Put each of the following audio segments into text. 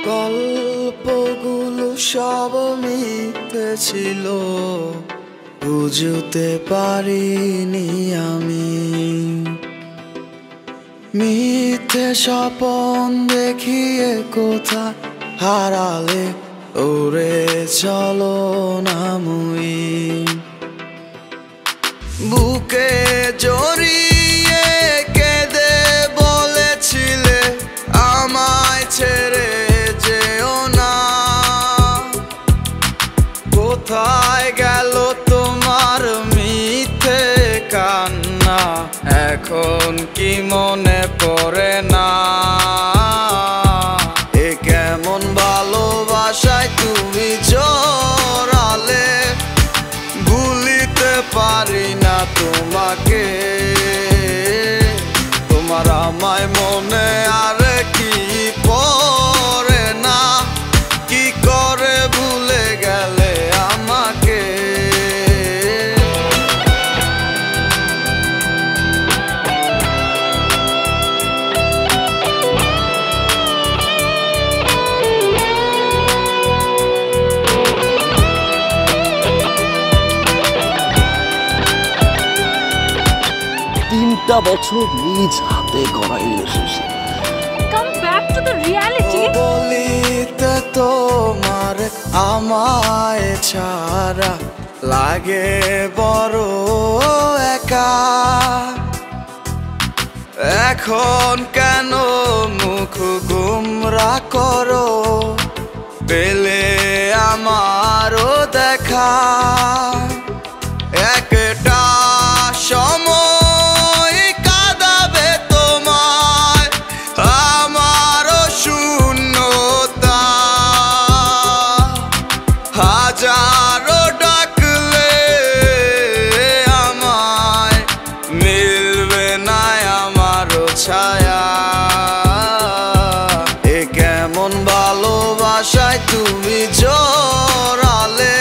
গল্পগুলো সব মিথ্যে ছিল, বুঝতে পারিনি আমি। মিথ্যে স্বপন দেখিয়ে কোথা হারালে ওরে চলো না মুই। বুকে জড়িয়ে কেঁদে বলেছিলে আমায় ছেড়ে যেও না। কোথায় গেল তোমার মিথ্যে কান্না, এখন কি মনে পড়ে না? এ কেমন ভালোবাসায় তুমি জড়ালে, ভুলিতে পারি না তোমাকে। তোমার আমায় মনে আর কি পড়ে না, কি করে ভুলে গেলে আমাকে। তিনটা বছর নিজ হাতে গড়া relationship. Come back to the reality. বলিতে তোমার আমায় ছাড়া লাগে বড় একা। এখন কেন মুখ গুমরা করো, পেলে আমারও দেখা। একটা সময় কাঁদাবে তোমায় আমারও শূন্যতা। হাজারো ডাকলে আমায় মিলবে না আমারও ছায়া। এ কেমন ভালোবাসায় তুমি জড়ালে,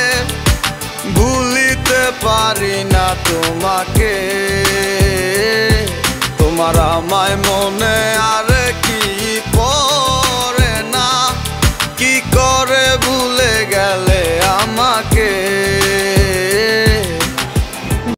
ভুলিতে পারি না তোমাকে। তোমার আমায় মনে আর